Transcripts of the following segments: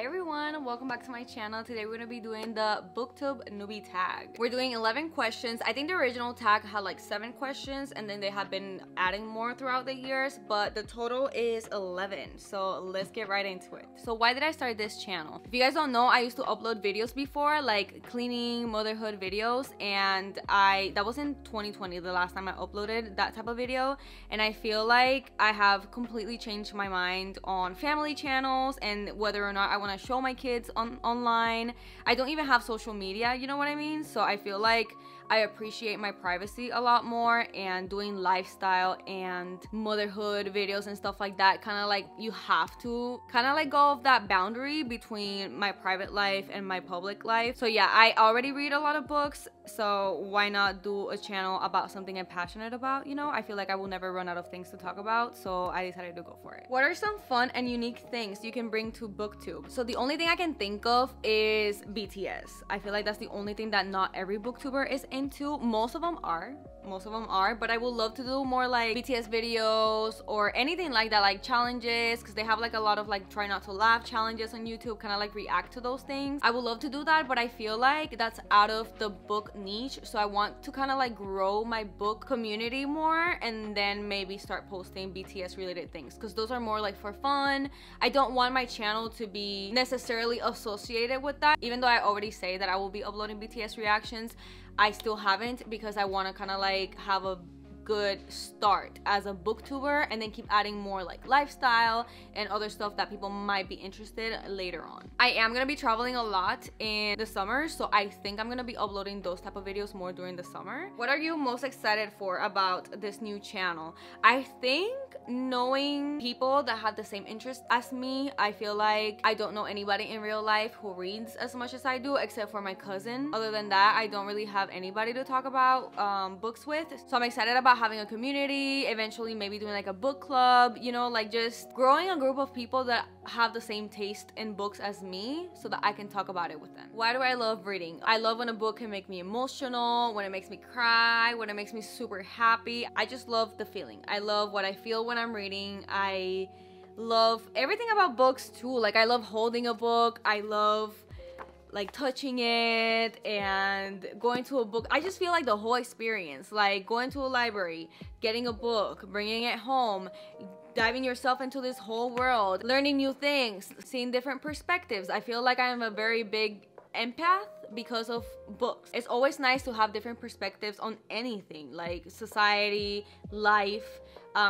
Hey everyone, welcome back to my channel. Today we're gonna be doing the booktube newbie tag. We're doing 11 questions. I think the original tag had like 7 questions and then they have been adding more throughout the years, but the total is 11. So let's get right into it. So why did I start this channel? If you guys don't know, I used to upload videos before, like cleaning, motherhood videos, and that was in 2020, the last time I uploaded that type of video. And I feel like I have completely changed my mind on family channels and whether or not I want to show my kids online. I don't even have social media, you know what I mean? So I feel like I appreciate my privacy a lot more, and doing lifestyle and motherhood videos and stuff like that, kind of like you have to kind of let go of that boundary between my private life and my public life. So yeah, I already read a lot of books, so why not do a channel about something I'm passionate about, you know? I feel like I will never run out of things to talk about, so I decided to go for it. What are some fun and unique things you can bring to booktube? So the only thing I can think of is BTS. I feel like that's the only thing that not every booktuber is into. Most of them are, but I would love to do more like BTS videos or anything like that, like challenges, because they have like a lot of like try not to laugh challenges on YouTube, kind of like react to those things. I would love to do that, but I feel like that's out of the book niche, so I want to kind of like grow my book community more and then maybe start posting BTS related things, because those are more like for fun. I don't want my channel to be necessarily associated with that, even though I already say that I will be uploading BTS reactions. I still haven't, because I want to kind of like have a good start as a booktuber and then keep adding more like lifestyle and other stuff that people might be interested later on. I am gonna be traveling a lot in the summer, so I think I'm gonna be uploading those type of videos more during the summer. What are you most excited for about this new channel? I think knowing people that have the same interest as me. I feel like I don't know anybody in real life who reads as much as I do, except for my cousin. Other than that, I don't really have anybody to talk about books with, so I'm excited about having a community, eventually maybe doing like a book club, you know, like just growing a group of people that have the same taste in books as me so that I can talk about it with them. Why do I love reading? I love when a book can make me emotional, when it makes me cry, when it makes me super happy. I just love the feeling. I love what I feel when I'm reading. I love everything about books too. Like I love holding a book. I love like touching it and going to a book. I just feel like the whole experience, like going to a library, getting a book, bringing it home, diving yourself into this whole world, learning new things, seeing different perspectives. I feel like I am a very big empath because of books. It's always nice to have different perspectives on anything, like society, life,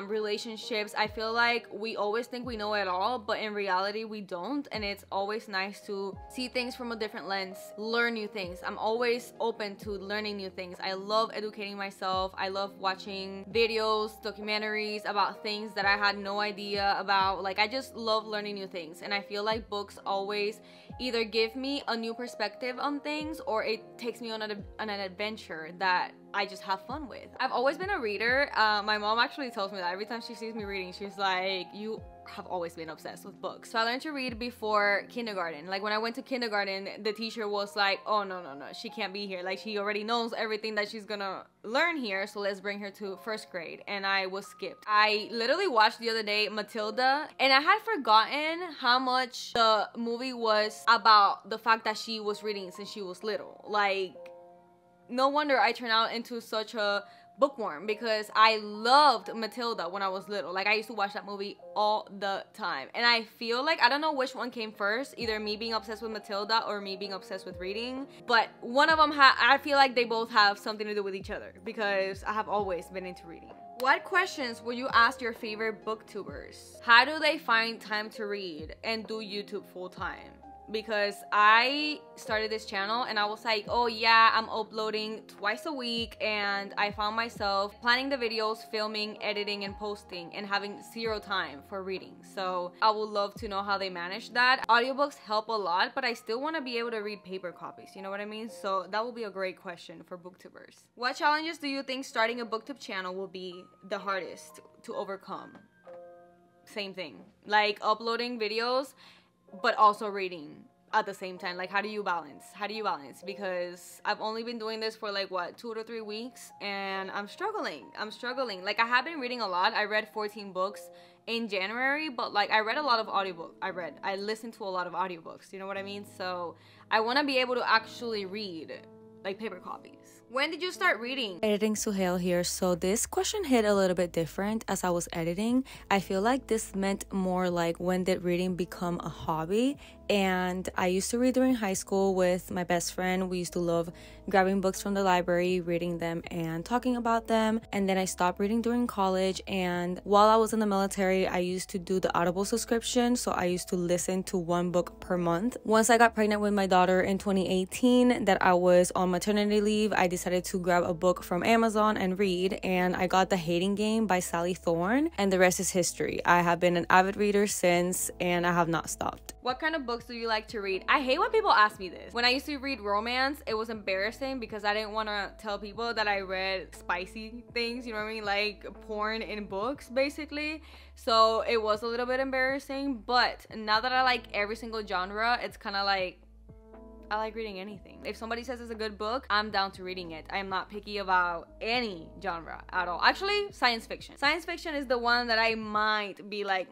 relationships. I feel like we always think we know it all, but in reality we don't, and it's always nice to see things from a different lens, learn new things. I'm always open to learning new things. I love educating myself. I love watching videos, documentaries about things that I had no idea about. Like I just love learning new things, and I feel like books always either give me a new perspective on things or it takes me on an adventure that I just have fun with. I've always been a reader. My mom actually tells me that every time she sees me reading, she's like, you have always been obsessed with books. So I learned to read before kindergarten. Like when I went to kindergarten, the teacher was like, oh no, she can't be here. Like she already knows everything that she's gonna learn here, so let's bring her to first grade. And I was skipped. I literally watched the other day Matilda, and I had forgotten how much the movie was about the fact that she was reading since she was little. Like, no wonder I turned out into such a bookworm, because I loved Matilda when I was little. Like I used to watch that movie all the time, and I feel like I don't know which one came first, either me being obsessed with Matilda or me being obsessed with reading, but one of them I feel like they both have something to do with each other, because I have always been into reading. What questions would you ask your favorite booktubers? How do they find time to read and do YouTube full time? Because I started this channel and I was like, oh yeah, I'm uploading twice a week, and I found myself planning the videos, filming, editing, and posting, and having zero time for reading. So I would love to know how they manage that. Audiobooks help a lot, but I still want to be able to read paper copies, you know what I mean? So that will be a great question for booktubers. What challenges do you think starting a booktube channel will be the hardest to overcome? Same thing, like uploading videos but also reading at the same time? Like, how do you balance? Because I've only been doing this for like what, 2 to 3 weeks, and I'm struggling. Like, I have been reading a lot. I read 14 books in January, but like, I read a lot of audiobooks. I listened to a lot of audiobooks, you know what I mean? So I want to be able to actually read like paper copies. When did you start reading? Editing Suhail here. So this question hit a little bit different as I was editing. I feel like this meant more like, when did reading become a hobby? And I used to read during high school with my best friend. We used to love grabbing books from the library, reading them and talking about them. And then I stopped reading during college. And while I was in the military, I used to do the Audible subscription. So I used to listen to 1 book per month. Once I got pregnant with my daughter in 2018, that I was on maternity leave, I decided to grab a book from Amazon and read. And I got The Hating Game by Sally Thorne. And the rest is history. I have been an avid reader since, and I have not stopped. What kind of books do you like to read? I hate when people ask me this. When I used to read romance, it was embarrassing because I didn't want to tell people that I read spicy things, you know what I mean? Like porn in books, basically. So it was a little bit embarrassing, but now that I like every single genre, it's kind of like, I like reading anything. If somebody says it's a good book, I'm down to reading it. I'm not picky about any genre at all. Actually, science fiction. Science fiction is the one that I might be like,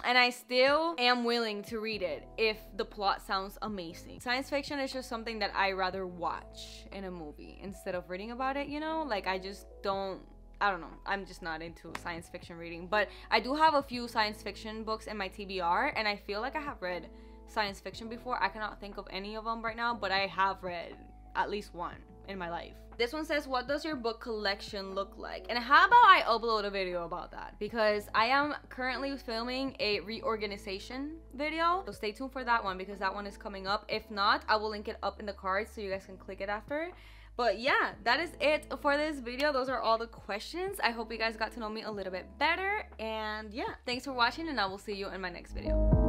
and I still am willing to read it if the plot sounds amazing. Science fiction is just something that I rather watch in a movie instead of reading about it, you know? Like, I don't know. I'm just not into science fiction reading. But I do have a few science fiction books in my TBR, and I feel like I have read science fiction before. I cannot think of any of them right now, but I have read at least one in my life. This one says, what does your book collection look like? And how about I upload a video about that? Because I am currently filming a reorganization video. So stay tuned for that one, because that one is coming up. If not, I will link it up in the cards so you guys can click it after. But yeah, that is it for this video. Those are all the questions. I hope you guys got to know me a little bit better. And yeah, thanks for watching, and I will see you in my next video.